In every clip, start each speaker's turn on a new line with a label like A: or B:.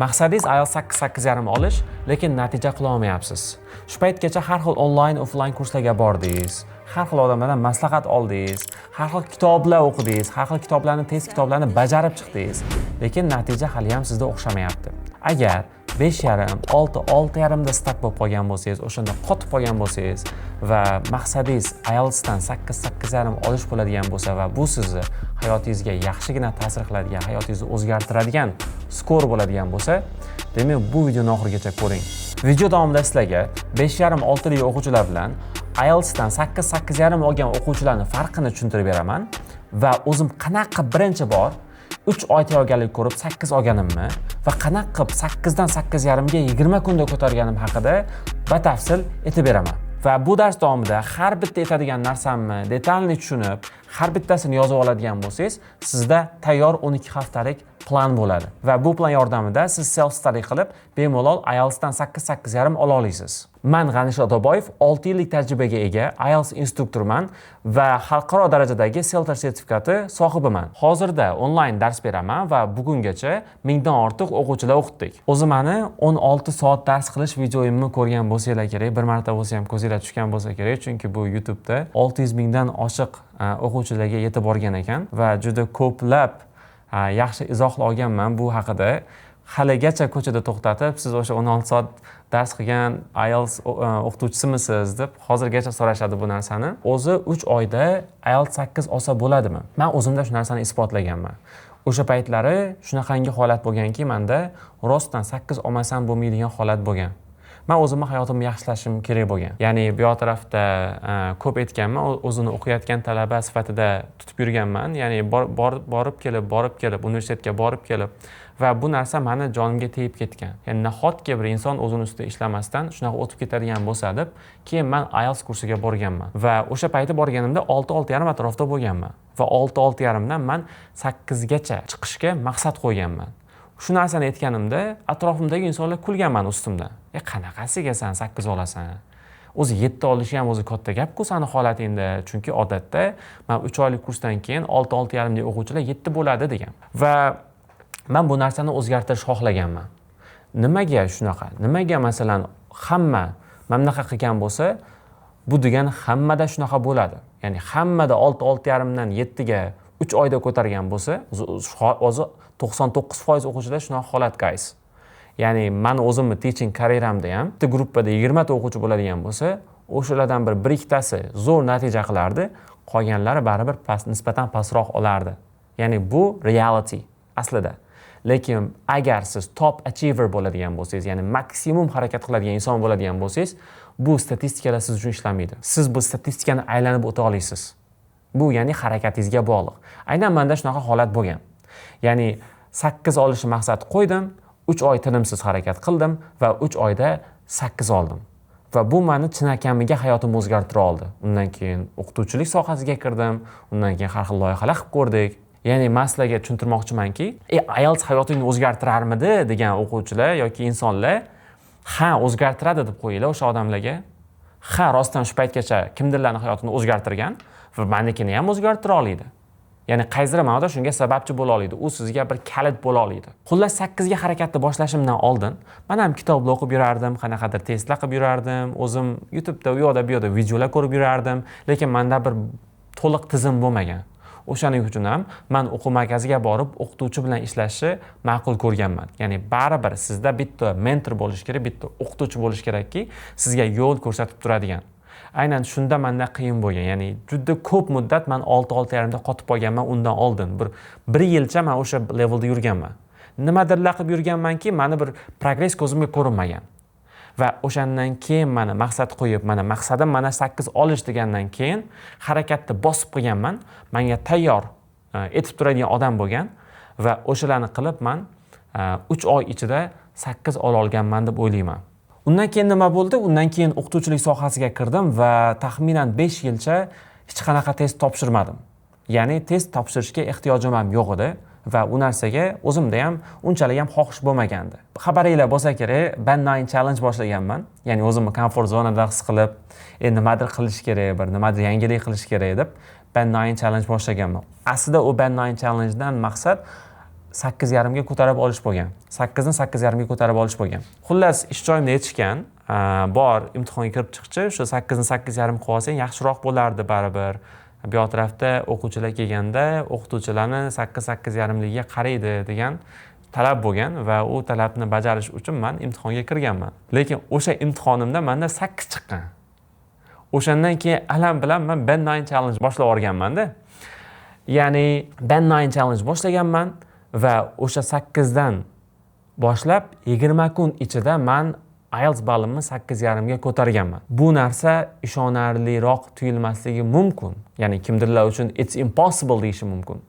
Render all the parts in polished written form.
A: Maqsadingiz IELTS 8.5 olish, lekin natija qila olmayapsiz. Shu paytgacha har xil onlayn, offlayn kurslarga bordingiz, har xil odamlardan maslahat oldingiz, har xil kitoblar o'qidingiz, har xil kitoblarni, test kitoblarni bajarib chiqdingiz, lekin natija hali ham sizda o'xshamayapti. Agar 5.5, 6, 6.5 da stak bo'lib qolgan bo'lsangiz, o'shanda qotib qolgan bo'lsangiz va maqsadingiz IELTS dan 8, 8.5 olish bo'ladigan bo'lsa va bu sizni hayotingizga yaxshigina ta'sir qiladigan, hayotingizni o'zgartiradigan skor bo'ladigan bo'lsa, demak bu videoni oxirigacha ko'ring. Video davomida sizlarga 5.5, 6 lik o'quvchilar bilan IELTS dan 8, 8.5 olgan o'quvchilarning farqini tushuntirib beraman va o'zim qanaqa birinchi bor 3 oy tayyorgarlik ko'rib 8 olganimni va qanaqa qilib 8 dan 8.5 ga 20 kunda ko'targanim haqida batafsil aytib beraman. Va bu dars davomida har bitta aytadigan narsamni detalli tushunib, har bittasini yozib oladigan bo'lsangiz, sizda tayyor 12 haftalik plan bo'ladi. Va bu plan yordamida siz self study qilib, bemalol IELTS dan 8, 8.5 ola olasiz. Men G'anish Otaboyev 6 yillik tajribaga ega IELTS instruktorman va xalqaro darajadagi CELTER sertifikati sohibiman. Hozirda onlayn dars beraman va bugungacha 1000 dan ortiq o'quvchilar o'qitdik. O'zimni 16 soat dars qilish videoyimni ko'rgan bo'lsanglar kerak, bir marta bo'lsa ham ko'zinglar tushgan bo'lsa kerak, chunki bu YouTube'da 600 mingdan oshiq o'quvchilarga yetib borgan ekan va juda ko'plab yaxshi izohlar olganman bu haqida. Haligacha ko'chada to'xtatib, siz o'sha 16 soat dars qilgan IELTS o'qituvchisimisiz deb hozirgacha so'rashadi bu narsani. O'zi 3 oyda IELTS 8 olsa bo'ladimi? Men o'zimda shu narsani isbotlaganman. O'sha paytlari shunaqangi holat bo'lganki, menda rostdan 8 olmasam bo'lmaydigan holat bo'lgan. Men o'zimni hayotimni yaxshilashim kerak bo'lgan. Ya'ni bu yoq tarafda ko'p aytganman, o'zini o'qiyotgan talaba sifatida tutib yurganman. Ya'ni borib kelib, universitetga borib kelib va bu narsa meni jonimga tegib ketgan. Ya'ni nahotki bir inson o'zini ustida ishlamasdan shunaqa o'tib ketadigan bo'lsa deb, keyin men IELTS kursiga borganman. Va o'sha payti borganimda 6-6.5 atrofda bo'lganman. Va 6-6.5 dan men 8 gacha chiqishga maqsad qo'yganman. Shu narsani aytganimda atrofimdagi insonlar kulgan men ustimdan. Qanaqasiga sen 8 olasan? O'zi 7 olishi ham o'zi katta gap-ku seni holatingda. Chunki odatda men 3 oylik kursdan keyin 6-6.5 lik o'quvchilar 7 bo'ladi degan. Va men bu narsani o'zgartirish xohlaganman. Nimaga shunaqa? Nimaga masalan hamma mamlaqa qilgan bo'lsa, bu degan hammada shunaqa bo'ladi. Ya'ni hammada 6-6.5 dan 7 ga 3 oyda ko'targan bo'lsa, o'zi 99% o'quvchilar shunaqa holat guys. Ya'ni men o'zimni teaching karyeramda ham bitta gruppada 20 ta o'quvchi bo'ladigan bo'lsa, o'shalardan bir 1-2 tasi zo'r natija qilardi, qolganlari baribir nisbatan pastroq olardi. Ya'ni bu reality aslida. Lekin agar siz top achiever bo'ladigan bo'lsangiz, ya'ni maksimum harakat qiladigan inson bo'ladigan bo'lsangiz, bu statistikalar siz uchun ishlamaydi. Siz bu statistikani aylanib o'ta olasiz. Bu ya'ni harakatingizga bog'liq. Aynan menda shunaqa holat bo'lgan. Ya'ni 8 olishni maqsad qo'ydim, 3 oy tinimsiz harakat qildim va 3 oyda 8 oldim. Va bu meni chinakamiga hayotimni o'zgartira oldi. Undan keyin o'qituvchilik sohasiga kirdim, undan keyin har xil loyihalar qilib ko'rdik. Ya'ni men sizlarga tushuntirmoqchimanki, IELTS hayotingni o'zgartirarmidi degan o'quvchilar yoki insonlar, ha, o'zgartiradi deb qo'yinglar o'sha odamlarga. Ha, rostdan shu paytgacha kimdirlarning hayotini o'zgartirgan va menikini ham o'zgartira oladi. Ya'ni qaysidir ma'noda shunga sababchi bo'la oladi. U sizga bir kalit bo'la oladi. Xullas 8 ga harakatni boshlashimdan oldin men ham kitoblar o'qib yurardim, qanaqadir testlar qilib yurardim, o'zim YouTube'da u yoqda bu yoqda videolar ko'rib yurardim, lekin menda bir to'liq tizim bo'lmagan. O'shaning uchun ham men o'quv markaziga borib o'qituvchi bilan ishlashni ma'qul ko'rganman. Ya'ni baribir sizda bitta mentor bo'lish kerak, bitta o'qituvchi bo'lish kerakki, sizga yo'l ko'rsatib turadigan. Aynan shunda menda qiyin bo'lgan. Ya'ni juda ko'p muddat men 6-6.5 da qotib qolganman undan oldin. Bir yilcha men o'sha levelda yurganman. Nimadirlar qilib yurganmanki, meni bir progress ko'zimga ko'rinmagan. Va o'shandan keyin meni maqsad qo'yib, maqsadim 8 olish degandan keyin harakatni bosib qilganman. Menga tayyor etib turadigan odam bo'lgan va o'shalarni qilib men 3 oy ichida 8 ola olganman deb o'ylayman. Undan keyin nima bo'ldi? Undan keyin o'qituvchilik sohasiga kirdim va taxminan 5 yilcha hech qanaqa test topshirmadim. Ya'ni test topshirishga ehtiyojim ham yo'q edi va u narsaga o'zimda ham unchalik ham xohish bo'lmagandi. Xabaringlar bo'lsa kerak, Band 9 challenge boshlaganman. Ya'ni o'zimni komfort zonada his qilib, nimadir qilish kerak, nimadir yangilik qilish kerak deb Band 9 challenge boshlaganman. Aslida u Band 9 challenge dan maqsad 8:30 ga ko'tarib olish bo'lgan. 8 ni 8:30 ga ko'tarib olish bo'lgan. Xullas, ish joyimda yetishgan, bor imtihonga kirib chiqchi, o'sha 8 ni 8:30 qilib olsang yaxshiroq bo'lardi baribir. Bu yoq tarafda o'quvchilar kelganda o'qituvchilarni 8:30ligiga qaraydi degan talab bo'lgan va u talabni bajarish uchun men imtihonga kirganman. Lekin o'sha imtihonimda menda 8 chiqqan. O'shandan keyin alam bilan men Band 9 challenge boshlab o'rganman-da. Ya'ni Band 9 challenge boshlaganman va o'sha 8 dan boshlab 20 kun ichida men IELTS ballimni 8:30 ga ko'targanman. Bu narsa ishonarliroq tuyulmasligi mumkin. Ya'ni kimdirlar uchun it's impossible deyishi mumkin.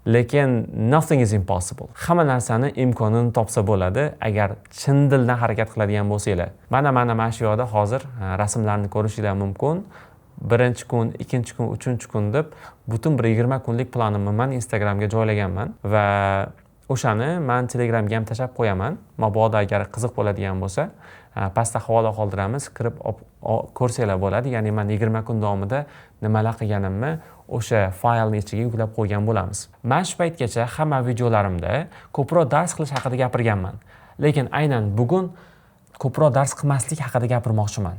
A: Lekin nothing is impossible. Hamma narsani imkonini topsa bo'ladi agar chin dildan harakat qiladigan bo'lsanglar. Mana shu yoqda hozir rasmlarni ko'rishinglar mumkin. Birinchi kun, ikkinchi kun, uchinchi kun deb butun bir 20 kunlik planimni men Instagramga joylaganman va o'shani men Telegramga ham tashab qo'yaman. Mabodo agar qiziq bo'ladigan bo'lsa, pastda havola qoldiramiz, kirib ko'rsanglar bo'ladi. Ya'ni men 20 kun davomida nimalar qilganimni o'sha faylni ichiga yuklab qo'ygan bo'lamiz. Men shu paytgacha hamma videolarimda ko'proq dars qilish haqida gapirganman. Lekin aynan bugun ko'proq dars qilmaslik haqida gapirmoqchiman.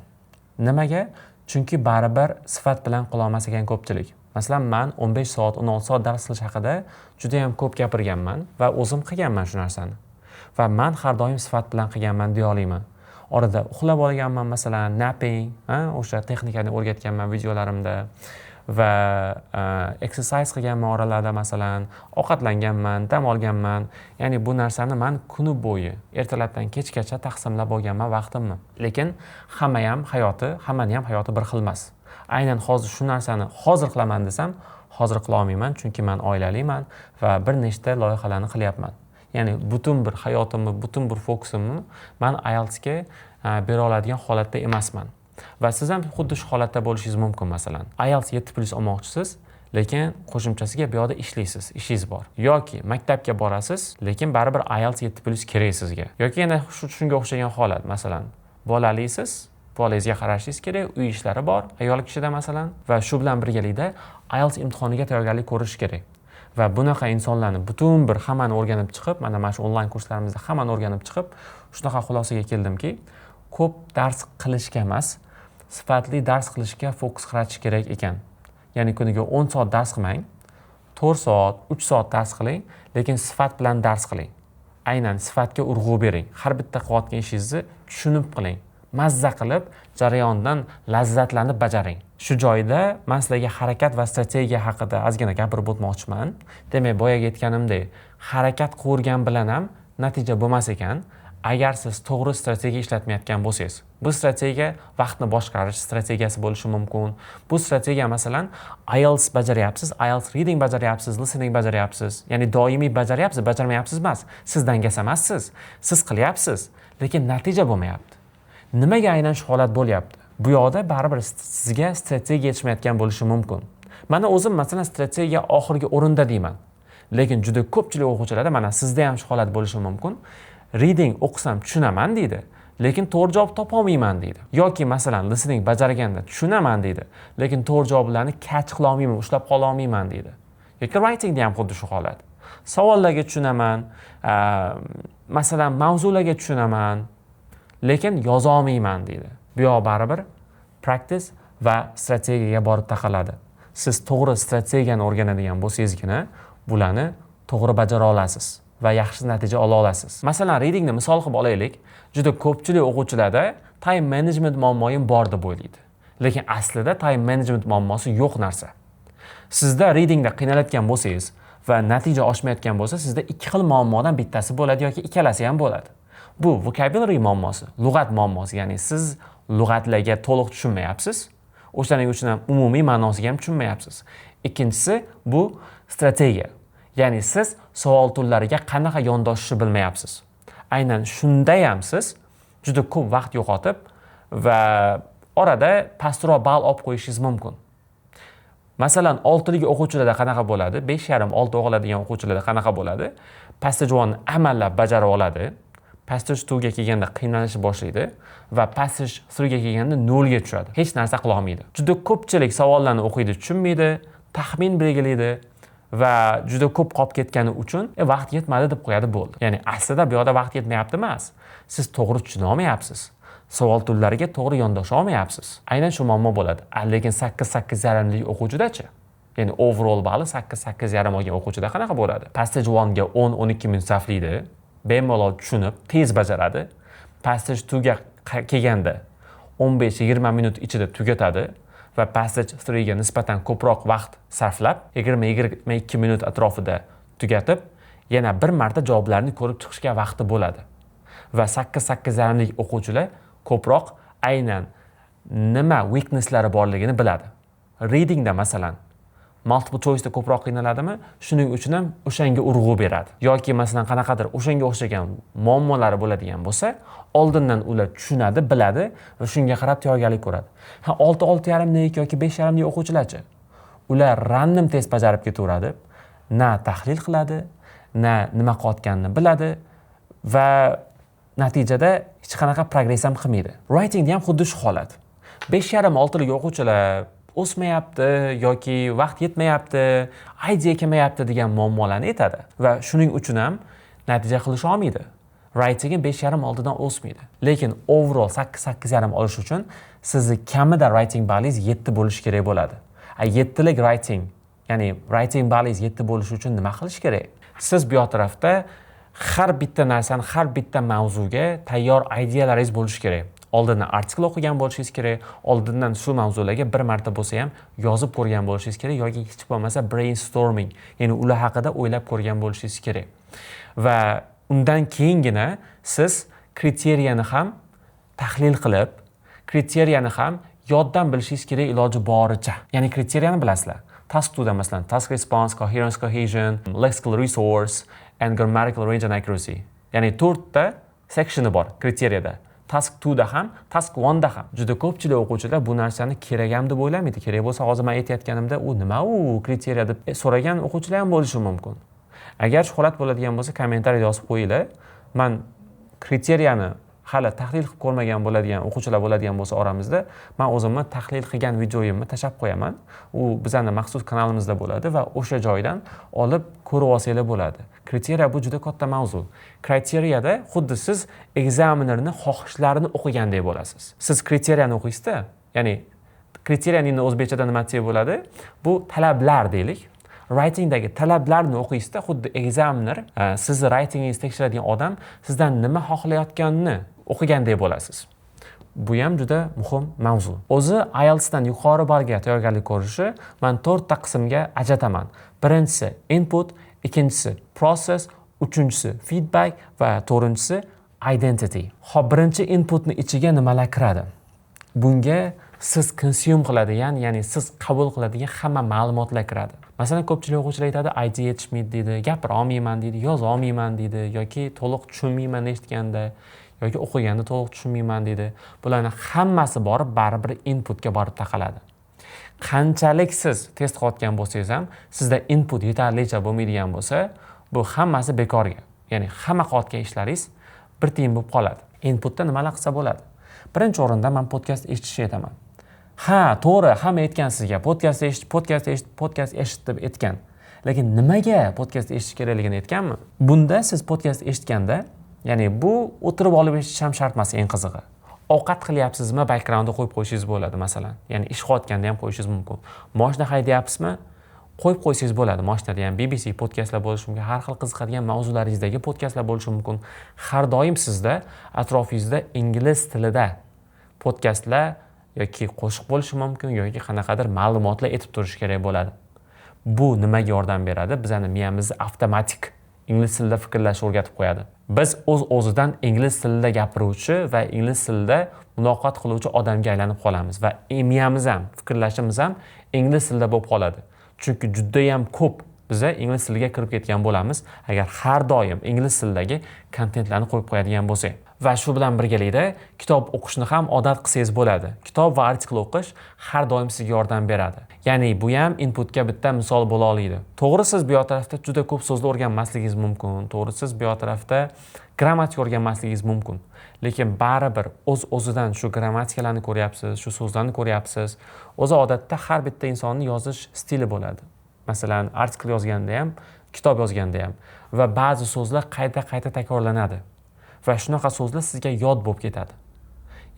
A: Nimaga? Chunki baribir sifat bilan qilolmas ekan ko'pchilik. Masalan, men 15 soat, 16 soat dars qilish haqida juda ham ko'p gapirganman va o'zim qilganman shu narsani. Va men har doim sifat bilan qilganman deya olaman. Orada uxlab olganman, masalan, napping, o'sha texnikani o'rgatganman videolarimda va exercise qilganman oralarda, masalan, ovqatlanganman, dam olganman. Ya'ni bu narsani men kuni bo'yi, ertalabdan kechgacha taqsimlab olganman vaqtimni. Lekin hammaning ham hayoti bir xil emas. Aynan hozir shu narsani hozir qilaman desam, hozir qila olmayman, chunki men oilaliman va bir nechta loyihalarni qilyapman. Ya'ni butun bir hayotimni, butun bir fokusimni men IELTSga bera oladigan holatda emasman. Va siz ham xuddi shu holatda bo'lishingiz mumkin. Masalan, IELTS 7+ olmoqchisiz, lekin qo'shimchasiga bu yoqda ishlaysiz, ishingiz bor. Yoki maktabga borasiz, lekin baribir IELTS 7+ kerak sizga. Yoki yana shunga o'xshagan holat, masalan, bolalisiz, bolangizga qarashingiz kerak, uy ishlari bor, ayol kishida masalan, va shu bilan birgalikda IELTS imtihoniga tayyorgarlik ko'rish kerak. Va bunaqa insonlarni butun bir hammani o'rganib chiqib, mana shu onlayn kurslarimizda hammani o'rganib chiqib, shunaqa xulosaga keldimki, ko'p dars qilishga emas, sifatli dars qilishga fokus qaratish kerak ekan. Ya'ni kuniga 10 soat dars qilmang, 4 soat, 3 soat dars qiling, lekin sifat bilan dars qiling. Aynan sifatga urg'u bering. Har bitta qilayotgan ishingizni tushunib qiling. Mazza qilib, jarayondan lazzatlanib bajaring. Shu joyda men sizlarga harakat va strategiya haqida ozgina gapirib o'tmoqchiman. Demak, boyaga aytganimdek, harakat qilgan bilan ham natija bo'lmas ekan. Agar siz to'g'ri strategiya ishlatmayotgan bo'lsangiz, bu strategiya vaqtni boshqarish strategiyasi bo'lishi mumkin. Bu strategiya masalan IELTS bajaryapsiz, IELTS reading bajaryapsiz, listening bajaryapsiz. Ya'ni doimiy bajaryapsiz, bajarmayapsiz emas. Siz dangasa emassiz. Siz qilyapsiz, lekin natija bo'lmayapti. Nimaga aynan shu holat bo'lyapti? Bu yoqda baribir sizga strategiya yetishmayotgan bo'lishi mumkin. Mana o'zim masalan strategiya oxirgi o'rinda deyman. Lekin juda ko'pchilik o'quvchilarda mana sizda ham shu holat bo'lishi mumkin. Reading o'qisam tushunaman deydi, lekin to'g'ri javob topa olmayman deydi. Yoki masalan listening bajarganda tushunaman deydi, lekin to'g'ri javoblarni catch qila olmayman, ushlab qola olmayman deydi. Yoki writingda ham xuddi shu holat. Savollarga tushunaman, masalan mavzularga tushunaman, lekin yoza olmayman deydi. Bu yoq baribir practice va strategiyaga borib taqaladi. Siz to'g'ri strategiyani o'rganadigan bo'lsangizgina bularni to'g'ri bajara olasiz va yaxshi natija ola olasiz. Masalan, readingni misol qilib olaylik. Juda ko'pchilik o'quvchilarda time management muammoyim bor deb o'ylaydi. Lekin aslida time management muammosi yo'q narsa. Sizda readingda qiynalayotgan bo'lsangiz va natija oshmayotgan bo'lsa, sizda ikki xil muammodan bittasi bo'ladi yoki ikkalasi ham bo'ladi. Bu vocabulary muammosi, lug'at muammosi, ya'ni siz lug'atlarga to'liq tushunmayapsiz. O'shaning uchun ham umumiy ma'nosiga ham tushunmayapsiz. Ikkinchisi bu strategiya. Ya'ni siz savol turlariga qanaqa yondoshishni bilmayapsiz. Aynan shunda ham siz juda ko'p vaqt yo'qotib va orada pastroq ball olib qo'yishingiz mumkin. Masalan, 6lik o'quvchilarda qanaqa bo'ladi? 5,5-6 o'qiladigan o'quvchilarda qanaqa bo'ladi? Passage 1 amallab bajara oladi. Passage 2 ga kelganda qiynalishni boshlaydi va Passage 3 ga kelganda 0 ga tushadi. Hech narsa qila olmaydi. Juda ko'pchilik savollarni o'qiydi, tushunmaydi, taxmin belgilaydi va juda ko'p qolib ketgani uchun vaqt yetmadi deb qo'yadi bo'ldi. Ya'ni aslida bu yoqda vaqt yetmayapti emas. Siz to'g'ri tushuna olmayapsiz. Savol turlariga to'g'ri yondasha olmayapsiz. Aynan shu muammo bo'ladi. Lekin 8-8,5lik o'quvchidachi? Ya'ni overall balli 8-8,5 olgan o'quvchida qanaqa bo'ladi? Passage 1 ga 10-12 minut sarflaydi, bemalol tushunib, tez bajaradi. Passage 2 ga kelganda 15-20 minut ichida tugatadi va Passage 3 ga nisbatan ko'proq vaqt sarflab, 20-22 minut atrofida tugatib, yana bir marta javoblarni ko'rib chiqishga vaqti bo'ladi. Va 8-8,5lik o'quvchilar ko'proq aynan nima weaknesslari borligini biladi. Readingda masalan multiple choice'da ko'proq qiynaladimi? Shuning uchun ham o'shanga urg'u beradi. Yoki masalan qanaqadir o'shanga o'xshagan muammolari bo'ladigan bo'lsa, oldindan ular tushunadi, biladi va shunga qarab tayyorgarlik ko'radi. 6-6,5lik yoki 5,5lik o'quvchilarchi? Ular random test bajarib ketaveradi, na tahlil qiladi, na nima qilayotganini biladi va natijada hech qanaqa progress ham qilmaydi. Writingda ham xuddi shu holat. 5,5-6lik o'quvchilar o'smayapti yoki vaqt yetmayapti, idea kelmayapti degan muammolarni aytadi va shuning uchun ham natija qilisha olmaydi. Writing 5,5-6dan o'smaydi. Lekin overall 8-8,5 olish uchun sizni kamida writing ballingiz 7 bo'lishi kerak bo'ladi. 7lik writing, ya'ni writing ballingiz 7 bo'lishi uchun nima qilish kerak? Siz bu tarafda har bitta narsani, har bitta mavzuga tayyor ideyalaringiz bo'lishi kerak. Oldindan artikl o'qigan bo'lishingiz kerak, oldindan shu mavzularga bir marta bo'lsa ham yozib ko'rgan bo'lishingiz kerak yoki hech bo'lmasa brainstorming, ya'ni ular haqida o'ylab ko'rgan bo'lishingiz kerak. Va undan keyingina siz kriteriyani ham tahlil qilib, kriteriyani ham yoddan bilishingiz kerak iloji boricha. Ya'ni kriteriyani bilasizlar. Task 2da masalan task response, coherence, cohesion, lexical resource and grammatical range and accuracy. Ya'ni 4 ta sectioni bor kriteriyada. Task 2da ham, Task 1da ham. Juda ko'pchilik o'quvchilar bu narsani kerak ham deb o'ylamaydi. Kerak bo'lsa hozir men aytayotganimda, u nima u kriteriya deb so'ragan o'quvchilar ham bo'lishi mumkin. Agar shu holat bo'ladigan bo'lsa, kommentariyada yozib qo'yinglar. Men kriteriyani hali tahlil qilib ko'rmagan bo'ladigan o'quvchilar bo'ladigan bo'lsa oramizda, men o'zimni tahlil qilgan videoyimni tashlab qo'yaman. U bizning maxsus kanalimizda bo'ladi va o'sha joydan olib ko'rib olsanglar bo'ladi. Kriteriya bu juda katta mavzu. Kriteriyada xuddi siz ekzaminerni xohishlarini o'qigandek bo'lasiz. Siz kriteriyani o'qiysizda, ya'ni kriteriyaning o'zbekchada nima deb bo'ladi? Bu talablar deylik. Writingdagi talablarni o'qiysizda, xuddi ekzaminer, sizni writingingizni tekshiradigan odam sizdan nima xohlayotganini o'qigandek bo'lasiz. Bu ham juda muhim mavzu. O'zi IELTSdan yuqori ballga tayyorgarlik ko'rishi men 4 ta qismga ajrataman. Birinchisi input, ikkinchisi process, uchinchisi feedback va to'rtinchisi identity. Xo'p, birinchi inputni ichiga nimalar kiradi? Bunga siz consume qiladigan, ya'ni siz qabul qiladigan hamma ma'lumotlar kiradi. Masalan, ko'pchilik o'quvchilar aytadi, idea yetishmaydi deydi, gapira olmayman deydi, yoza olmayman deydi yoki to'liq tushunmayman eshitganda yoki o'qiganda to'liq tushunmayman deydi. Bularning hammasi borib baribir inputga borib taqaladi. Qanchalik siz test qilayotgan bo'lsangiz ham, sizda input yetarlicha bo'lmaydigan bo'lsa, bu hammasi bekorga. Ya'ni hamma qilayotgan ishlaringiz bir tiyin bo'lib qoladi. Inputda nimalar qilsa bo'ladi? Birinchi o'rinda men podkast eshitishni aytaman. Ha, to'g'ri, hamma aytgan sizga podkast eshit deb aytgan. Lekin nimaga podkast eshitish kerakligini aytganmi? Bunda siz podkast eshitganda, ya'ni bu o'tirib olib eshitish ham shart emas, eng qizig'i. Ovqat qilyapsizmi, backgroundda qo'yib qo'yishingiz bo'ladi masalan. Ya'ni ish qilayotganda ham qo'yishingiz mumkin. Mashina haydayapsizmi? Qo'yib qo'ysangiz bo'ladi. Mashinada ham BBC podkastlar bo'lishi mumkin, har xil qiziqadigan mavzularingizdagi podkastlar bo'lishi mumkin. Har doim sizda atrofingizda ingliz tilida podkastlar yoki qo'shiq bo'lishi mumkin yoki qanaqadir ma'lumotlar aytib turish kerak bo'ladi. Bu nimaga yordam beradi? Bizning miyamizni avtomatik ingliz tilida fikrlashni o'rgatib qo'yadi. Biz o'z-o'zidan ingliz tilida gapiruvchi va ingliz tilida muloqot qiluvchi odamga aylanib qolamiz va miyamiz ham, fikrlashimiz ham ingliz tilida bo'lib qoladi. Chunki juda ham ko'p biz ingliz tiliga kirib ketgan bo'lamiz agar har doim ingliz tilidagi kontentlarni qo'yib qo'yadigan bo'lsak. Va shu bilan birgalikda kitob o'qishni ham odat qilsangiz bo'ladi. Kitob va artikl o'qish har doim sizga yordam beradi. Ya'ni bu ham inputga bitta misol bo'la oladi. To'g'ri, siz bu tarafda juda ko'p so'zlar o'rganmasligingiz mumkin. To'g'ri, siz bu tarafda grammatika o'rganmasligingiz mumkin. Lekin baribir o'z-o'zidan shu grammatikalarni ko'ryapsiz, shu so'zlarni ko'ryapsiz. O'zi odatda har bitta insonning yozish stili bo'ladi. masalan artikl yozganda ham, kitob yozganda ham va ba'zi so'zlar qayta takrorlanadi va shunaqa so'zlar sizga yod bo'lib ketadi.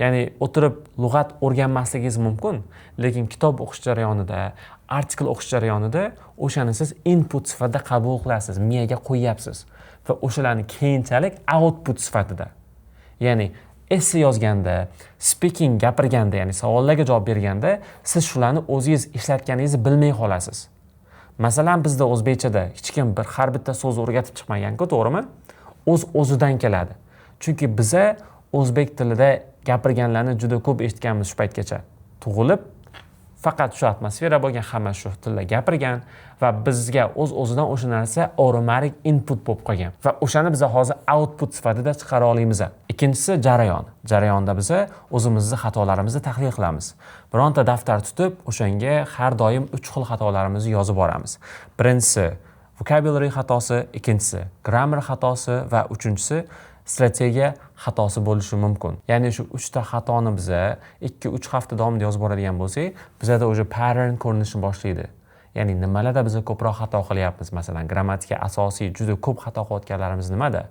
A: Ya'ni o'tirib lug'at o'rganmasligingiz mumkin, lekin kitob o'qish jarayonida, artikl o'qish jarayonida o'shani siz input sifatida qabul qilasiz, miyaga qo'yyapsiz va o'shalarni keyinchalik output sifatida. Ya'ni essay yozganda, speaking gapirganda, ya'ni savollarga javob berganda siz shularni o'zingiz ishlatganingizni bilmay qolasiz. Masalan, bizda o'zbekchada hech kim har bitta so'z o'rgatib chiqmagan-ku, to'g'rimi? O'zidan keladi. Chunki biza o'zbek tilida gapirganlarni juda ko'p eshitganmiz shu paytgacha. Tug'ilib faqat shu atmosfera bo'lgan, hamma shu tilda gapirgan va bizga o'z-o'zidan o'sha narsa automatic input bo'lib qolgan va o'shani biz hozir output sifatida chiqara olamiz. Ikkinchisi jarayon. Jarayonda biz o'zimizni xatolarimizni tahlil qilamiz. Bironta daftar tutib, o'shanga har doim 3 xil xatolarimizni yozib boramiz. Birinchisi vocabulary xatosi, ikkinchisi grammar xatosi va uchinchisi strategiya xatosi bo'lishi mumkin. Ya'ni shu 3 ta xatoni biz 2-3 hafta davomida yozib boradigan bo'lsak, bizda o'sha pattern ko'rinishni boshlaydi. Ya'ni nimalarda biz ko'proq xato qilyapmiz? Masalan, grammatika asosiy juda ko'p xato qilayotganlarimiz nimada?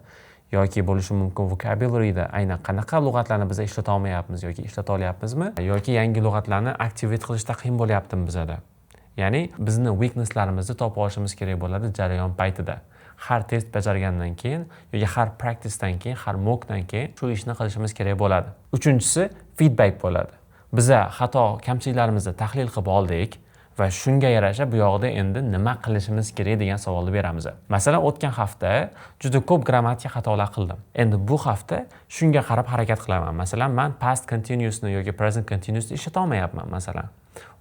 A: Yoki bo'lishi mumkin vocabularyda aynan qanaqa lug'atlarni biz ishlata olmayapmiz yoki ishlata olyapmizmi? Yoki yangi lug'atlarni activate qilishda qiyin bo'lyaptimi bizda? Ya'ni bizni weaknesslarimizni topib olishimiz kerak bo'ladi jarayon paytida. Har test bajargandan keyin yoki har practicedan keyin, har mockdan keyin shu ishni qilishimiz kerak bo'ladi. Uchinchisi feedback bo'ladi. Biza xato kamchiliklarimizni tahlil qilib oldik va shunga yarasha bu yoqda endi nima qilishimiz kerak degan savolni beramiz. Masalan, o'tgan hafta juda ko'p grammatika xatolar qildim. Endi bu hafta shunga qarab harakat qilaman. Masalan, men past continuousni yoki present continuousni ishlata olmayapman, masalan.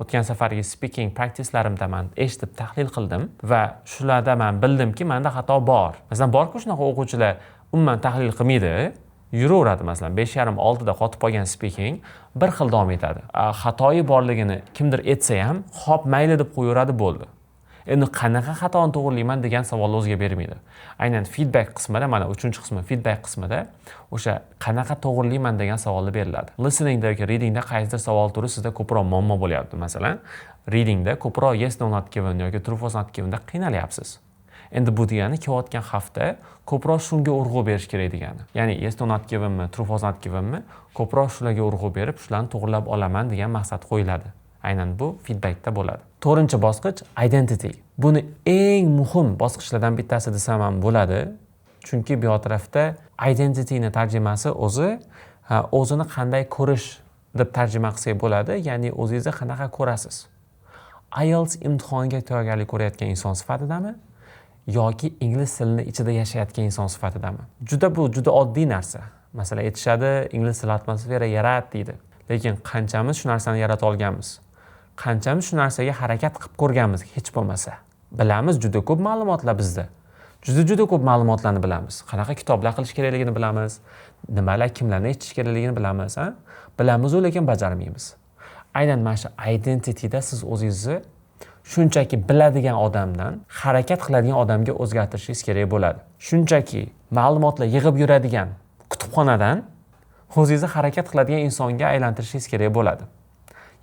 A: O'tgan safargi speaking practicelarimda men eshitib tahlil qildim va shularda men bildimki, menda xato bor. Masalan, bor-ku shunaqa o'quvchilar umuman tahlil qilmaydi, yuraveradi. Masalan, 5:30-6 da qotib qolgan speaking bir xil davom etadi. Xatoyi borligini kimdir aytsa ham, "Xo'p, mayli" deb qo'yaveradi, bo'ldi. Endi qanaqa xatoni to'g'rilayman degan savolni o'ziga bermaydi. Aynan feedback qismida, mana 3-qismi feedback qismida o'sha qanaqa to'g'rilayman degan savolni beriladi. Listeningda yoki readingda qaysidir savol turi sizda ko'proq muammo bo'lyapti. Masalan, readingda ko'proq yes no not given yoki true false not given da qiynalyapsiz. Endi bu degani kelayotgan hafta ko'proq shunga urg'u berish kerak degani. Ya'ni yes no not givenmi, true false not givenmi, ko'proq shularga urg'u berib, shularni to'g'rilab olaman degan maqsad qo'yiladi. Aynan bu feedbackda bo'ladi. 4-bosqich identity. Buni eng muhim bosqichlardan bittasi desam ham bo'ladi. Chunki bu tarafda identityni tarjimasi o'zini qanday ko'rish deb tarjima qilsak bo'ladi, ya'ni o'zingizni qanaqa ko'rasiz. IELTS imtihoniga tayyorgarlik ko'rayotgan inson sifatidami yoki ingliz tilini ichida yashayotgan inson sifatidami? Bu juda oddiy narsa. Masalan, aytishadi, ingliz tili atmosfera yarat deydi. Lekin qanchamiz shu narsani yarata olganmiz? Qanchamiz shu narsaga harakat qilib ko'rganmiz hech bo'lmasa? Bilamiz, juda ko'p ma'lumotlar bizda. Juda ko'p ma'lumotlarni bilamiz. Qanaqa kitoblar qilish kerakligini bilamiz. Nimalar, kimlarni eshitish kerakligini bilamiz, Bilamiz, lekin bajarmaymiz. Aynan mana shu identityda siz o'zingizni shunchaki biladigan odamdan harakat qiladigan odamga o'zgartirishingiz kerak bo'ladi. Shunchaki ma'lumotlar yig'ib yuradigan kutubxonadan o'zingizni harakat qiladigan insonga aylantirishingiz kerak bo'ladi.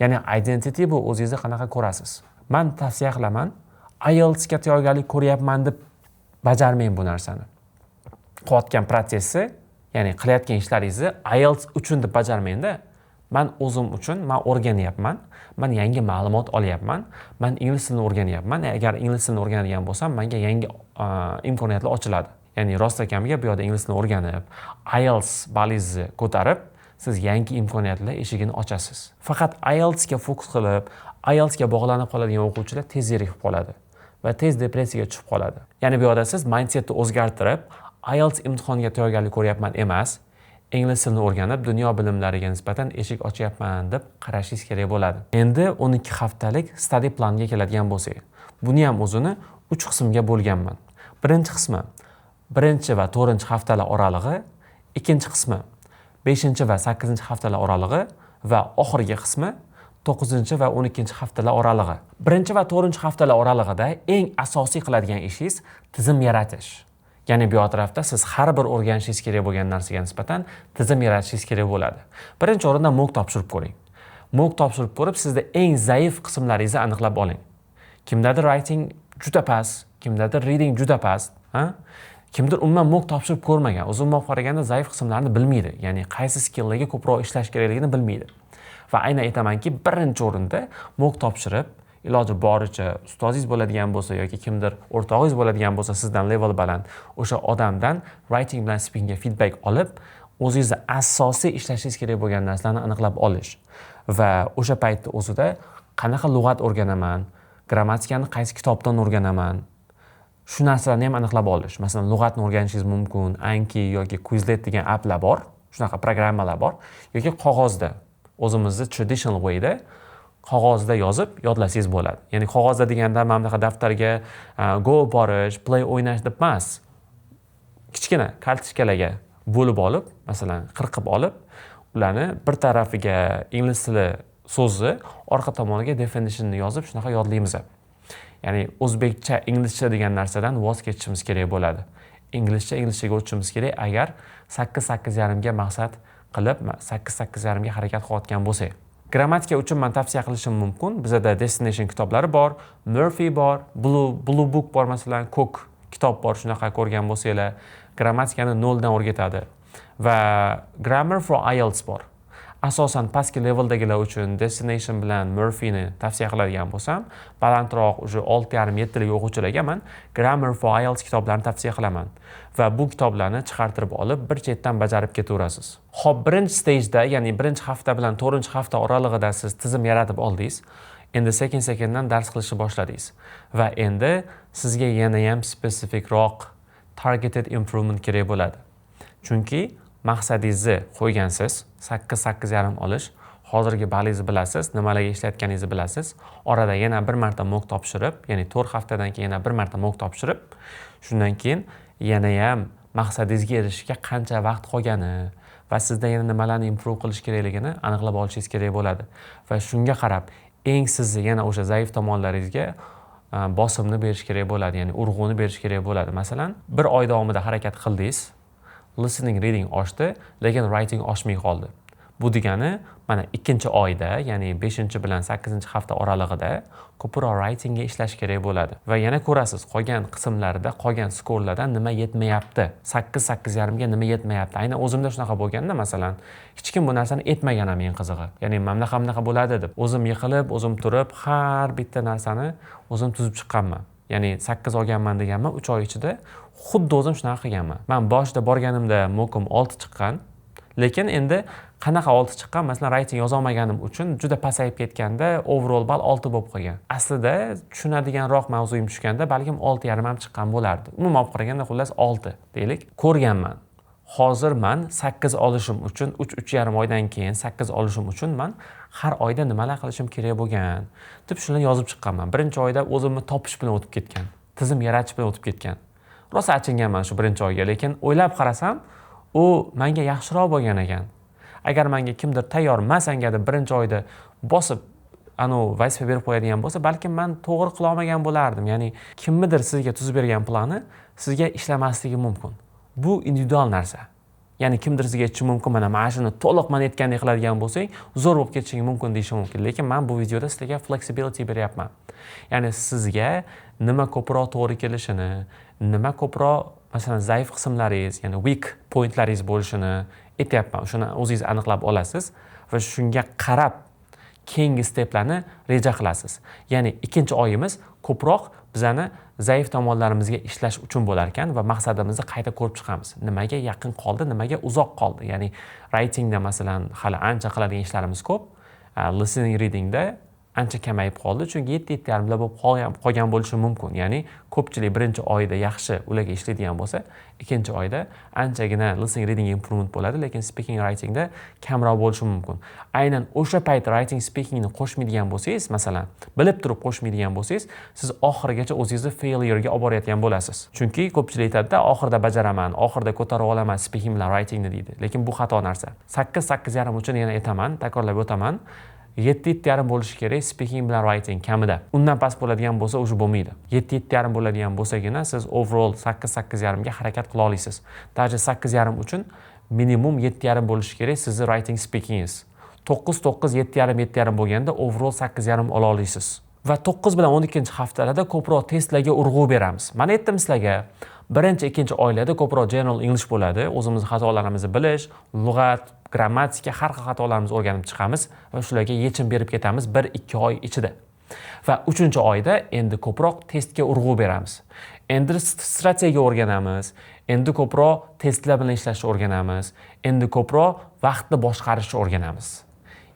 A: Ya'ni identity bu o'zingizni qanaqa ko'rasiz. Men tavsiya qilaman, IELTS ga tayyorgarlik ko'ryapman deb bajarmang bu narsani. Qilayotgan protsessi, ya'ni qilayotgan ishlaringizni IELTS uchun deb bajarmangda. Men o'zim uchun o'rganyapman. Men yangi ma'lumot olyapman. Men ingliz tilini o'rganyapman. Agar ingliz tilini o'rganadigan bo'lsam, menga yangi imkoniyatlar ochiladi. Ya'ni rostakamiga bu yerda ingliz tilini o'rganib, IELTS balingizni ko'tarib, siz yangi imkoniyatlar eshigini ochasiz. Faqat IELTS ga fokus qilib, IELTS ga bog'lanib qoladigan o'quvchilar tez yirik qoladi va tez depressiyaga tushib qoladi. Ya'ni bu yerda siz mindsetni o'zgartirib, IELTS imtihoniga tayyorgarlik ko'ryapman emas, ingliz tilini o'rganib, dunyo bilimlariga nisbatan eshik ochyapman deb qarashingiz kerak bo'ladi. Endi 12 haftalik study planga keladigan bo'lsak, buni ham o'zini 3 qismga bo'lganman. Birinchi qismi 1 va 4 haftalar oralig'i, ikkinchi qismi 5 va 8 haftalar oralig'i va oxirgi qismi 9 va 12 haftalar oralig'i. 1 va 4 haftalar oralig'ida eng asosiy qiladigan ishingiz tizim yaratish. Ya'ni bu tarafda siz har bir o'rganishingiz kerak bo'lgan narsaga nisbatan tizim yaratishingiz kerak bo'ladi. Birinchi o'rinda mock topshirib ko'ring. Mock topshirib ko'rib, sizda eng zaif qismlaringizni aniqlab oling. Kimdadir writing juda past, kimdadir reading juda past, kimdir umuman mock topshirib ko'rmagan, uzoq qaraganda zaif qismlarini bilmaydi, ya'ni qaysi skilllarga ko'proq ishlash kerakligini bilmaydi. Va aynan aytamanki, birinchi o'rinda mock topshirib, iloji boricha ustozingiz bo'ladigan bo'lsa yoki kimdir o'rtog'ingiz bo'ladigan bo'lsa, sizdan level baland, o'sha odamdan writing bilan speakingga feedback olib, o'zingizni asosiy ishlashingiz kerak bo'lgan narsalarni aniqlab olish va o'sha paytda o'zida qanaqa lug'at o'rganaman, grammatikani qaysi kitobdan o'rganaman, shu narsalarni ham aniqlab olish. Masalan, lug'atni o'rganishingiz mumkin, Anki yoki Quizlet degan applar bor, shunaqa programmalar bor, yoki qog'ozda, o'zimizni traditional wayda qog'ozda yozib yodlasangiz bo'ladi. Ya'ni qog'ozda deganda mana bunaqa daftarga go borish, play o'ynash deb emas. Kichkina kartochkalarga bo'lib olib, masalan, qirqib olib, ularni bir tarafiga ingliz tili so'zi, orqa tomoniga definitionni yozib, shunaqa yodlaymiz. Ya'ni o'zbekcha, inglizcha degan narsadan voz kechishimiz kerak bo'ladi. Inglizchaga o'tishimiz kerak agar 8-8,5 ga maqsad qilib 8-8,5 ga harakat qilayotgan bo'lsak. Grammatika uchun men tavsiya qilishim mumkin. Bizda Destination kitoblari bor, Murphy bor, Blue Book bor, masalan, ko'k kitob bor, shunaqa ko'rgan bo'lsanglar, grammatikani noldan o'rgatadi. Va Grammar for IELTS bor. Asosan pastki leveldagilar uchun Destination bilan Murphyni tavsiya qiladigan bo'lsam, balandroq уже 6,5-7 lik o'quvchilarga men Grammar for IELTS kitoblarini tavsiya qilaman. Va bu kitoblarni chiqartirib olib, bir chetdan bajarib ketaverasiz. Xo'p, birinchi stageda, ya'ni birinchi hafta bilan 4-hafta oralig'ida siz tizim yaratib oldingiz. Endi sekin-sekindan dars qilishni boshladingiz. Va endi sizga yana ham spesifikroq targeted improvement kerak bo'ladi. Chunki maqsadingizni qo'ygansiz, 8-8,5 olish, hozirgi balingizni bilasiz, nimalarga ishlayotganingizni bilasiz. Orada yana bir marta mock topshirib, ya'ni 4 haftadan keyin yana bir marta mock topshirib, shundan keyin yana ham maqsadingizga erishishga qancha vaqt qolgani va sizda yana nimalarni improve qilish kerakligini aniqlab olishingiz kerak bo'ladi. Va shunga qarab, eng sizni yana o'sha zaif tomonlaringizga bosimni berish kerak bo'ladi, ya'ni urg'uni berish kerak bo'ladi. Masalan, bir oy davomida harakat qildingiz, listening, reading oshdi, lekin writing oshmay qoldi. Bu degani, mana 2-oyda, ya'ni 5-bilan 8-hafta oralig'ida ko'proq writingga ishlash kerak bo'ladi. Va yana ko'rasiz, qolgan qismlarda, qolgan skorlardan nima yetmayapti. 8-8,5 ga nima yetmayapti. Aynan o'zimda shunaqa bo'lganda, masalan, hech kim bu narsani aytmagan ham eng qizig'i. Ya'ni mana bunaqa bo'ladi deb, o'zim yiqilib, o'zim turib, har bitta narsani o'zim tuzib chiqqanman. Ya'ni 8 olganman deganman, 3 oy ichida xuddi o'zim shunaqa qilganman. Men boshida borganimda mo'kim 6 chiqqan, lekin endi qanaqa 6 chiqqan? Masalan, writing yoza olmaganim uchun juda pasayib ketganda overall ball 6 bo'lib qolgan. Aslida tushunadiganroq mavzuyim tushganda balkim 6,5 ham chiqqan bo'lardi. Umuman olib qaraganda xullas 6 deylik. Ko'rganman. Hozir men 8 olishim uchun 3-3,5 oydan keyin 8 olishim uchun men har oyda nimalar qilishim kerak bo'lgan deb shuni yozib chiqqanman. Birinchi oyda o'zimni topish bilan o'tib ketgan. Tizim yaratish bilan o'tib ketgan. Rosa achinganman shu birinchi oyga, lekin o'ylab qarasam, u menga yaxshiroq bo'lgan ekan. Agar menga kimdir tayyor masanga deb birinchi oyda bosib vazifa berib qo'yadigan bo'lsa, balkim men to'g'ri qila olmagan bo'lardim. Ya'ni kimnidir sizga tuzib bergan plani sizga ishlamasligi mumkin. Bu individual narsa. Ya'ni kimdir sizga aytishi mumkin, mana shuni to'liq men aytgandek qiladigan bo'lsang, zo'r bo'lib ketishing mumkin deyishi mumkin. Lekin men bu videoda sizga flexibility beryapman. Ya'ni sizga nima ko'proq to'g'ri kelishini, nima ko'proq, masalan, zaif qismlaringiz, ya'ni weak pointlaringiz bo'lishini aytyapman. Shuni o'zingiz aniqlab olasiz va shunga qarab keyingi steplarni reja qilasiz. Ya'ni 2-oyimiz ko'proq bizani zaif tomonlarimizga ishlash uchun bo'lar ekan va maqsadimizni qayta ko'rib chiqamiz. Nimaga yaqin qoldi, nimaga uzoq qoldi. Ya'ni writingda masalan hali ancha qiladigan ishlarimiz ko'p, listening, readingda ancha kamayib qoldi, chunki 7-7,5 bo'lib qolgan bo'lishi mumkin. Ya'ni ko'pchilik birinchi oyda yaxshi ularga ishlaydigan bo'lsa, 2-oyda anchagina listening, reading improvement bo'ladi, lekin speaking, writingda kamroq bo'lishi mumkin. Aynan o'sha payt writing, speakingni qo'shmaydigan bo'lsangiz, masalan, bilib turib qo'shmaydigan bo'lsangiz, siz oxirigacha o'zingizni failurega olib borayotgan bo'lasiz. Chunki ko'pchilik aytadi-da, oxirida bajaraman, oxirida ko'tarib olaman speaking bilan writingni deydi. Lekin bu xato narsa. 8-8,5 uchun yana aytaman, takrorlab o'taman. 7-7,5 bo'lishi kerak speaking bilan writing kamida. Undan past bo'ladigan bo'lsa, o'sha bo'lmaydi. 7-7,5 bo'ladigan bo'lsagina siz overall 8-8,5 ga harakat qila olasiz. Daraja 8,5 uchun minimum 7,5 bo'lishi kerak sizni writing speakingiz. 9-9, 7,5 bo'lganda overall 8,5 ola olasiz. Va 9 bilan 12 haftalarda ko'proq testlarga urg'u beramiz. Mana aytdim sizlarga, birinchi, ikkinchi oylarda ko'proq general English bo'ladi. O'zimizni xatolarimizni bilish, lug'at, grammatika, har xil xatolarimizni o'rganib chiqamiz va shularga yechim berib ketamiz 1-2 oy ichida. Va 3-oyda endi ko'proq testga urg'u beramiz. Endi strategiya o'rganamiz, endi ko'proq testlar bilan ishlashni o'rganamiz, endi ko'proq vaqtni boshqarishni o'rganamiz.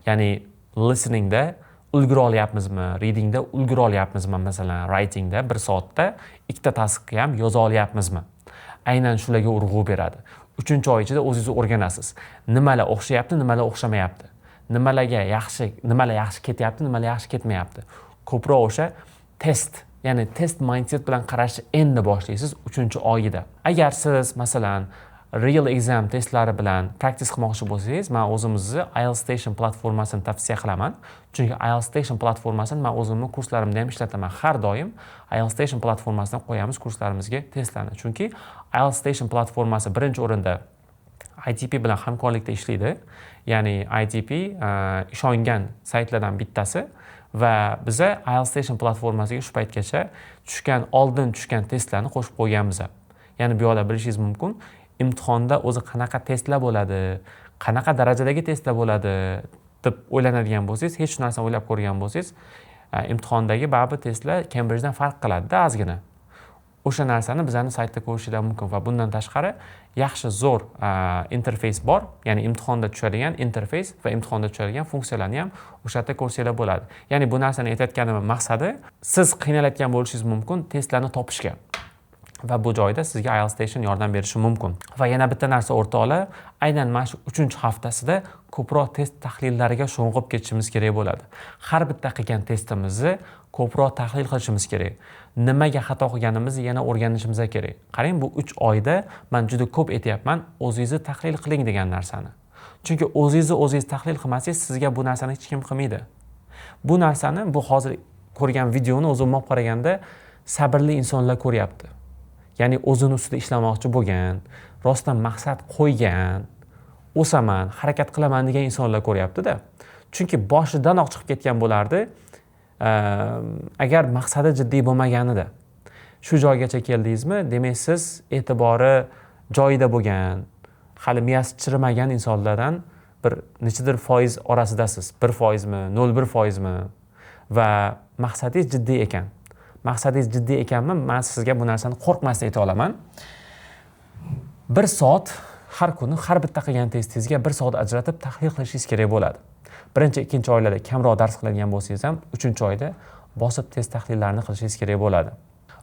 A: Ya'ni listeningda ulgura olyapmizmi, readingda ulgura olyapmizmi, masalan, writingda 1 soatda 2 ta taskni ham yoza olyapmizmi? Aynan shularga urg'u beradi. 3-oy ichida o'zingiz o'rganasiz. Nimalar o'xshayapti, nimalar o'xshamayapti. Nimalar yaxshi ketyapti, nimalar yaxshi ketmayapti. Ko'proq o'sha test, ya'ni test mindset bilan qarashni endi boshlaysiz 3-oyida. Agar siz masalan real exam testlari bilan practice qilmoqchi bo'lsangiz, men o'zimizni IELTS Station platformasini tavsiya qilaman. Chunki IELTS Station platformasini men o'zimning kurslarimda ham ishlataman. Har doim IELTS Station platformasidan qo'yamiz kurslarimizga testlarni. Chunki IELTS Station platformasi birinchi o'rinda ITP bilan hamkorlikda ishlaydi. Ya'ni ITP ishongan saytlardan bittasi va biza IELTS Station platformasiga shu paytgacha oldin tushgan testlarni qo'shib qo'yganmiz. Ya'ni bu yoqda bilishingiz mumkin, imtihonda o'zi qanaqa testlar bo'ladi, qanaqa darajadagi testlar bo'ladi deb o'ylanadigan bo'lsangiz, hech narsani o'ylab ko'rgan bo'lsangiz, imtihondagi baribir testlar Cambridgedan farq qiladi-da ozgina. O'sha narsani bizning saytda ko'rishingiz mumkin va bundan tashqari yaxshi zo'r interfeys bor, ya'ni imtihonda tushadigan interfeys va imtihonda tushadigan funksiyalarni ham o'sha yerda ko'rsanglar bo'ladi. Ya'ni bu narsani aytayotganim maqsadi, siz qiynalayotgan bo'lishingiz mumkin testlarni topishga. Va bu joyda sizga IELTS Station yordam berishi mumkin. Va yana bitta narsa o'rtoqlar, aynan mana shu 3-haftasida ko'proq test tahlillariga sho'ng'ib ketishimiz kerak bo'ladi. Har bitta qilgan testimizni ko'proq tahlil qilishimiz kerak. Nimaga xato qilganimizni yana o'rganishimiz kerak. Qarang, bu 3 oyda men juda ko'p aytayapman, o'zingizni tahlil qiling degan narsani. Chunki o'zingiz tahlil qilmasangiz, sizga bu narsani hech kim qilmaydi. Bu narsani bu hozir ko'rgan videoni o'zim olib qaraganda sabrli insonlar ko'ryapti. Ya'ni o'zini ustida ishlamoqchi bo'lgan, rostdan maqsad qo'ygan, o'saman, harakat qilaman degan insonlar ko'ryapti-da. Chunki boshidanoq chiqib ketgan bo'lardi, agar maqsadi jiddiy bo'lmaganida. Shu joygacha keldingizmi, demak siz e'tibori joyida bo'lgan, hali miyasi chirimagan insonlardan bir nechadir foiz orasidasiz. 1% mi, 0.1% mi? Va maqsadingiz jiddiy ekan. Maqsadingiz jiddiy ekanmi, men sizga bu narsani qo'rqmasdan ayta olaman. 1 soat har kuni har bitta qilgan testingizga 1 soat ajratib tahlil qilishingiz kerak bo'ladi. 1-2 oylarda kamroq dars qiladigan bo'lsangiz ham 3-oyda bosib test tahlillarini qilishingiz kerak bo'ladi.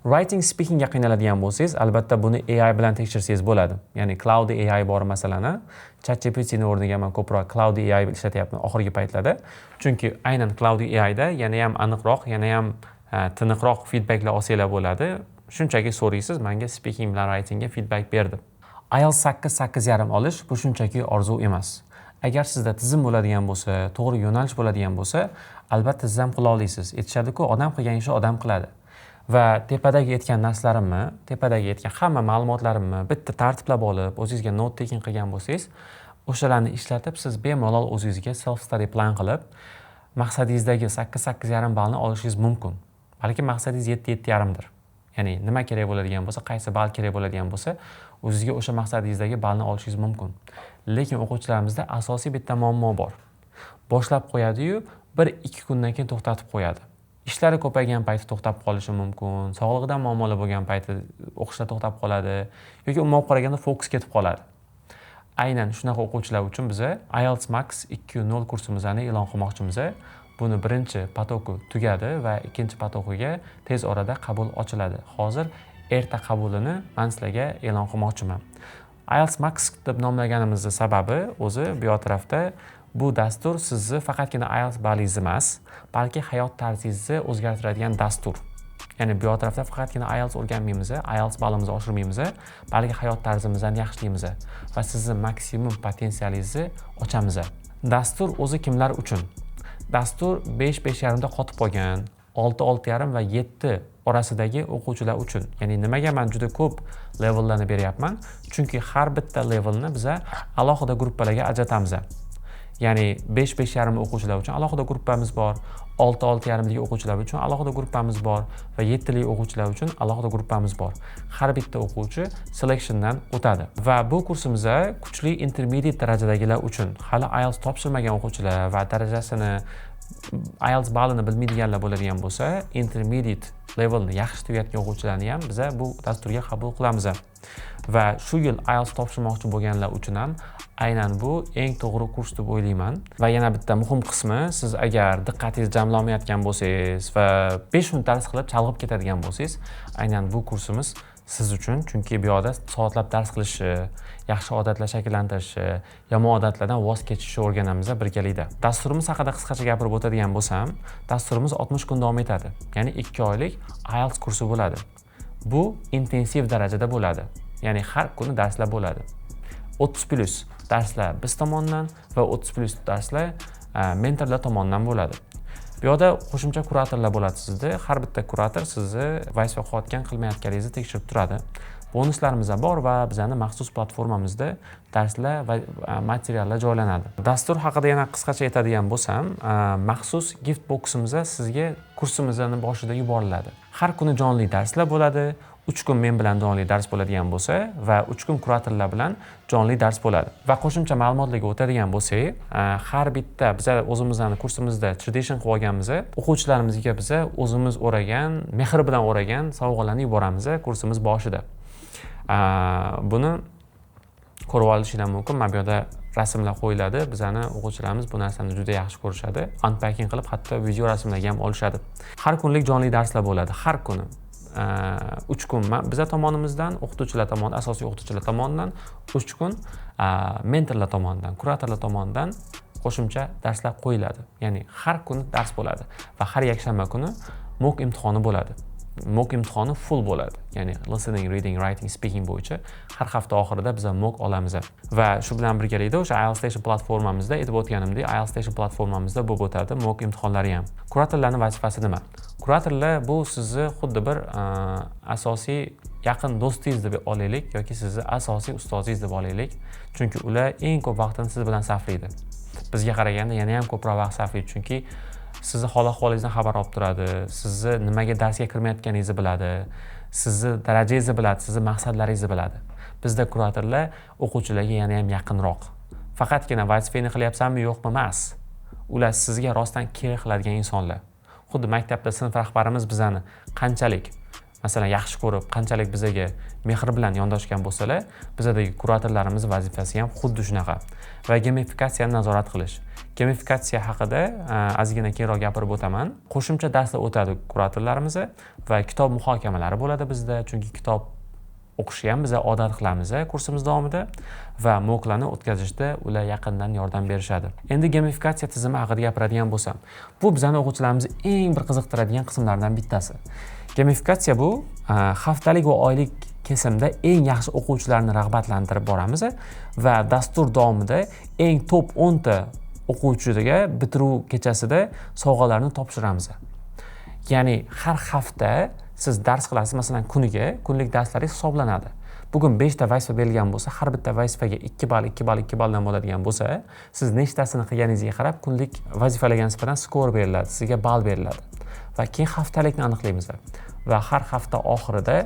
A: Writing speakingga qiynaladigan bo'lsangiz, albatta buni AI bilan tekshirsangiz bo'ladi. Ya'ni Cloud AI bor masalan, ChatGPTning o'rniga men ko'proq Cloud AI ishlatyapman oxirgi paytlarda. Chunki aynan Cloud AI da yana ham aniqroq, yana ham tiniqroq feedbacklar olsanglar bo'ladi. Shunchaki so'raysiz, menga speaking bilan writingga feedback berdi. IELTS 8.5 olish bu shunchaki orzu emas. Agar sizda tizim bo'ladigan bo'lsa, to'g'ri yo'nalish bo'ladigan bo'lsa, albatta siz ham qila olasiz. Aytishadi-ku, odam qilgan ishni odam qiladi. Va tepadagi aytgan narsalarimni, tepadagi aytgan hamma ma'lumotlarimni bitta tartiblab olib, o'zingizga note taking qilgan bo'lsangiz, o'shalarni ishlatib siz bemalol o'zingizga self study plan qilib, maqsadingizdagi 8.5 ballni olishingiz mumkin. Balki maqsadingiz 7.5 dir. Ya'ni nima kerak bo'ladigan bo'lsa, qaysi ball kerak bo'ladigan bo'lsa, o'zingizga o'sha maqsadingizdagi ballni olishingiz mumkin. Lekin o'quvchilarimizda asosiy bitta muammo bor. Boshlab qo'yadi-yu, 1-2 kundan keyin to'xtatib qo'yadi. Ishlari ko'paygan payti to'xtab qolishi mumkin, sog'lig'idan muammolar bo'lgan payti o'qishda to'xtab qoladi yoki umuman qaraganda fokus ketib qoladi. Aynan shunaqa o'quvchilar uchun biz IELTS Max 2.0 kursimizni e'lon qilmoqchimiz. Buni birinchi potoki tugadi va ikkinchi potokiga tez orada qabul ochiladi. Hozir erta qabulini men sizlarga e'lon qilmoqchiman. IELTS Max deb nomlaganimizning sababi o'zi bu yoq tarafda bu dastur sizni faqatgina IELTS ballingiz emas, balki hayot tarzingizni o'zgartiradigan dastur. Ya'ni bu yoq tarafda faqatgina IELTS o'rganmaymiz, IELTS ballimizni oshirmaymiz, balki hayot tarzimizni yaxshilaymiz va sizni maksimum potensialingizni ochamiz. Dastur o'zi kimlar uchun? Dastur 5-5.5 da qotib qolgan, 6-6.5 va 7 orasidagi o'quvchilar uchun. Ya'ni nimaga men juda ko'p levellarni beryapman? Chunki har bitta levelni biz alohida gruppalarga ajratamiz. Ya'ni 5-5,5 o'quvchilar uchun alohida gruppamiz bor. 6-6,5lik o'quvchilar uchun alohida gruppamiz bor va 7lik o'quvchilar uchun alohida gruppamiz bor. Har bitta o'quvchi selectiondan o'tadi. Va bu kursimizda kuchli intermediate darajadagilar uchun hali IELTS topshirmagan o'quvchilar va darajasini IELTS ballini bilmaydiganlar bo'ladigan bo'lsa, intermediate levelni yaxshi tugatgan o'quvchilarni ham biz bu dasturga qabul qilamiz. Va shu yil IELTS topshirmoqchi bo'lganlar uchun ham aynan bu eng to'g'ri kurs deb o'ylayman. Va yana bitta muhim qismi, siz agar diqqatingiz jamlanmayotgan bo'lsangiz va 5 minut dars qilib chalg'ib ketadigan bo'lsangiz, aynan bu kursimiz siz uchun, chunki bu yerda soatlab dars qilishni, yaxshi odatlar shakllantirishi, yomon odatlardan voz kechishni o'rganamiz birgalikda. Dasturimiz haqida qisqacha gapirib o'tadigan bo'lsam, dasturimiz 60 kun davom etadi. Ya'ni 2 oylik IELTS kursi bo'ladi. Bu intensiv darajada bo'ladi. Ya'ni har kuni darslar bo'ladi. 30+ darslar biz tomonidan va 30+ darslar mentorlar tomonidan bo'ladi. Bu yerda qo'shimcha kuratorlar bo'ladi sizda. Har bitta kurator sizni vazifa qilayotgan qilmayotganingizni tekshirib turadi. Bonuslarimiz bor va bizning maxsus platformamizda darslar va materiallar joylanadi. Dastur haqida yana qisqacha aytadigan bo'lsam, maxsus gift boximiz sizga kursimizning boshida yuboriladi. Har kuni jonli darslar bo'ladi. 3 kun men bilan jonli dars bo'ladigan bo'lsa va 3 kun kuratorlar bilan jonli dars bo'ladi. Va qo'shimcha ma'lumotlarga o'tadigan bo'lsak, har bitta biz o'zimizning kursimizda tradition qilib olganmiz. O'quvchilarimizga biz o'zimiz o'ragan, mehr bilan o'ragan sovg'alarni yuboramiz kursimiz boshida. Buni ko'rib olishinglar mumkin. Mana bu yerda rasmlar qo'yiladi. Bizning o'quvchilarimiz bu narsani juda yaxshi ko'rishadi. Unpacking qilib hatto video rasmlarga ham olishadi. Har kunlik jonli darslar bo'ladi. Har kuni 3 kun bizlar tomonimizdan, o'qituvchilar tomonidan, asosiy o'qituvchilar tomonidan 3 kun mentorlar tomonidan, kuratorlar tomonidan qo'shimcha darslar qo'yiladi. Ya'ni har kuni dars bo'ladi va har yakshanba kuni mock imtihoni bo'ladi. Mock imtihoni full bo'ladi. Ya'ni listening, reading, writing, speaking bo'yicha har hafta oxirida biz mock olamiz. Va shu bilan birgalikda o'sha IELTS Station platformamizda aytib o'tganimdek, IELTS Station platformamizda bo'lib o'tadi mock imtihonlari ham. Kuratorlarning vazifasi nima? Kuratorlar bu sizni xuddi bir asosiy yaqin do'stingiz deb olaylik yoki sizni asosiy ustozingiz deb olaylik. Chunki ular eng ko'p vaqtini siz bilan sarflaydi. Bizga qaraganda yana ham ko'proq vaqt sarflaydi, chunki sizni hol-ahvolingizdan xabar olib turadi, sizni nimaga darsga kirmayotganingizni biladi, sizni darajangizni biladi, sizni maqsadlaringizni biladi. Bizda kuratorlar o'quvchilarga yana ham yaqinroq. Faqatgina vazifangni qilyapsanmi yo'qmi emas. Ular sizga rostdan kerak qiladigan insonlar. Xuddi maktabda sinf rahbarimiz bizani qanchalik masalan yaxshi ko'rib, qanchalik bizga mehr bilan yondoshgan bo'lsalar, bizdagi kuratorlarimiz vazifasi ham xuddi shunaqa. Va gamifikatsiyani nazorat qilish. Gamifikatsiya haqida ozgina keyinroq gapirib o'taman. Qo'shimcha darslar o'tadi kuratorlarimiz va kitob muhokamalari bo'ladi bizda, chunki kitob o'qishga ham biz odat qilamiz kursimiz davomida va mocklarni o'tkazishda ular yaqindan yordam berishadi. Endi gamifikatsiya tizimi haqida gapiradigan bo'lsam, bu bizning o'quvchilarimizni eng bir qiziqtiradigan qismlardan bittasi. Gamifikatsiya bu haftalik va oylik kesimda eng yaxshi o'quvchilarni rag'batlantirib boramiz va dastur davomida eng top 10 ta o'quvchiga bitiruv kechasida sovg'alarni topshiramiz. Ya'ni har hafta siz dars qilasiz, masalan kuniga, kunlik darslaringiz hisoblanadi. Bugun 5 ta vazifa berilgan bo'lsa, har bitta vazifaga 2 ball, 2 ball, 2 balldan bo'ladigan bo'lsa, siz nechtasini qilganingizga qarab kunlik vazifalarga nisbatan skor beriladi, sizga ball beriladi. Va keyin haftalikni aniqlaymiz. Va har hafta oxirida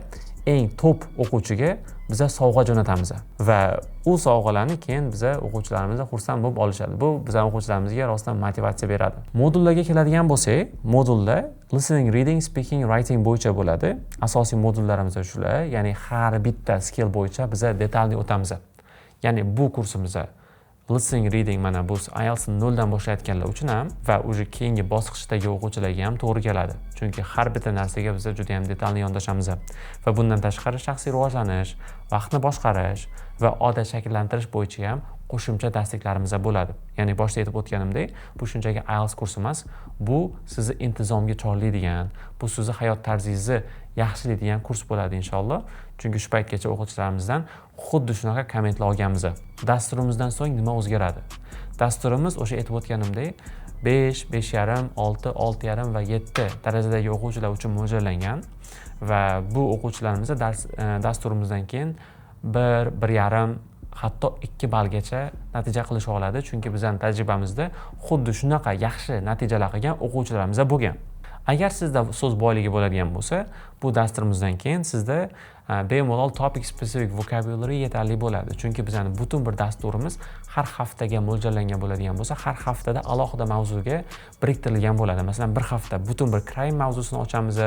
A: eng top o'quvchiga biz sovg'a jo'natamiz va u sovg'alarni keyin biz o'quvchilarimiz xursand bo'lib olishadi. Bu bizning o'quvchilarimizga rostdan motivatsiya beradi. Modullarga keladigan bo'lsak, modullar listening, reading, speaking, writing bo'yicha bo'ladi. Asosiy modullarimiz shular, ya'ni har bitta skill bo'yicha biz detalli o'tamiz. Ya'ni bu kursimizda listening, reading mana bu IELTS 0 dan boshlayotganlar uchun ham va o'sha keyingi bosqichdagi o'quvchilarga ham to'g'ri keladi. Chunki har bitta narsaga biz juda ham detalli yondashamiz. Va bundan tashqari shaxsiy rivojlanish, vaqtni boshqarish va odat shakllantirish bo'yicha ham qo'shimcha darsliklarimiz bo'ladi. Ya'ni boshda aytib o'tganimdek, bu shunchaki IELTS kursi emas, bu sizni intizomga chorlaydigan, bu sizni hayot tarzingizni yaxshilaydigan kurs bo'ladi inshaalloh. Chunki shu paytgacha o'quvchilarimizdan xuddi shunaqa kommentlar olganmiz. Dasturimizdan so'ng nima o'zgaradi? Dasturimiz o'sha aytib o'tganimdek 5, 5,5, 6, 6,5 va 7 darajadagi o'quvchilar uchun mo'ljallangan va bu o'quvchilarimiz dasturimizdan keyin 1, 1,5 hatto 2 ballgacha natija qilisha oladi, chunki bizning tajribamizda xuddi shunaqa yaxshi natijalar qilgan o'quvchilarimiz bo'lgan. Agar sizda so'z boyligi bo'ladigan bo'lsa, bu dasturimizdan keyin sizda bemalol topic specific vocabulary yetarli bo'ladi. Chunki bizning butun bir dasturimiz har haftaga mo'ljallangan bo'ladigan bo'lsa, har haftada alohida mavzuga biriktirilgan bo'ladi. Masalan, bir hafta butun bir crime mavzusini ochamiz,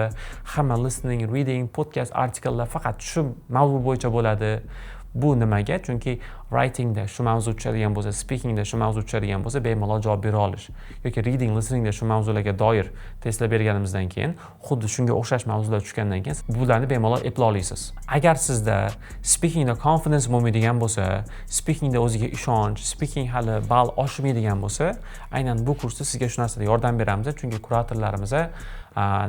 A: hamma listening, reading, podcast, artikellar faqat shu mavzu bo'yicha bo'ladi. Bu nimaga? Chunki writingda shu mavzu tushadigan bo'lsa, speakingda shu mavzu tushadigan bo'lsa, bemalol javob bera olish yoki reading, listeningda shu mavzularga doir testlar berganimizdan keyin, xuddi shunga o'xshash mavzular tushgandan keyin bularni bemalol epla olasiz. Agar sizda speakingda confidence bo'lmaydigan bo'lsa, speakingda o'ziga ishonch, speaking hali ball oshmaydigan bo'lsa, aynan bu kursda sizga shu narsada yordam beramiz, chunki kuratorlarimiz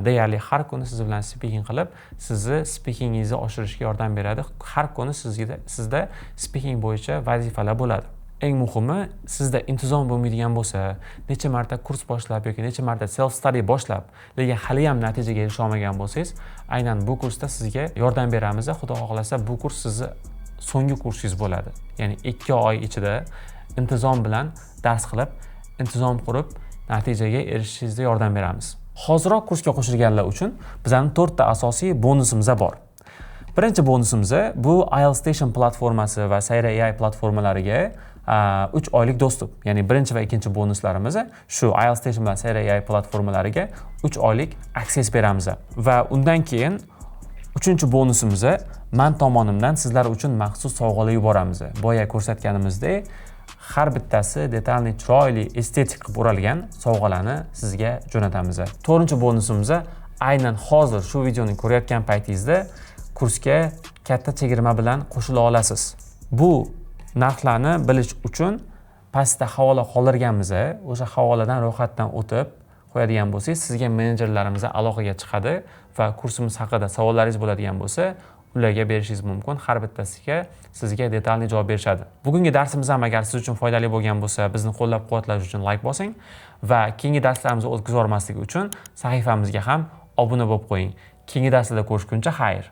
A: deyarli har kuni siz bilan speaking qilib, sizni speakingingizni oshirishga yordam beradi. Har kuni sizda speaking bo'yicha vazifalar bo'ladi. Eng muhimi, sizda intizom bo'lmaydigan bo'lsa, necha marta kurs boshlab yoki necha marta self study boshlab, lekin hali ham natijaga erisha olmagan bo'lsangiz, aynan bu kursda sizga yordam beramiz. Xudo xohlasa, bu kurs sizni so'nggi kursingiz bo'ladi. Ya'ni 2 oy ichida intizom bilan dars qilib, intizom qurib, natijaga erishishingizga yordam beramiz. Hozirroq kursga qo'shilganlar uchun bizning 4 ta asosiy bonusimiz bor. Birinchi bonusimiz bu IELTS Station platformasi va Sayra AI platformalariga 3 oylik dostуп. Ya'ni birinchi va ikkinchi bonuslarimiz shu IELTS Station va Sayra AI platformalariga 3 oylik access beramiz. Va undan keyin 3-bonusimiz men tomonidan sizlar uchun maxsus sovg'alar yuboramiz. Boya ko'rsatganimizdek, har bittasi detalli, chiroyli, estetik qilib o'ralgan sovg'alarni sizga jo'natamiz. 4-bonusimiz aynan hozir shu videoni ko'rayotgan paytingizda kursga katta chegirma bilan qo'shila olasiz. Bu narxlarni bilish uchun pastda havola qoldirganmiz. O'sha havoladan ro'yxatdan o'tib qo'yadigan bo'lsangiz, sizga menejerlarimiz aloqaga chiqadi va kursimiz haqida savollaringiz bo'ladigan bo'lsa, ularga berishingiz mumkin. Har bittasiga sizga detalli javob berishadi. Bugungi darsimiz ham agar siz uchun foydali bo'lgan bo'lsa, bizni qo'llab-quvvatlash uchun like bosing va keyingi darslarimizni o'tkazib olmaslik uchun sahifamizga ham obuna bo'lib qo'ying. Keyingi darslarda ko'rishguncha xayr.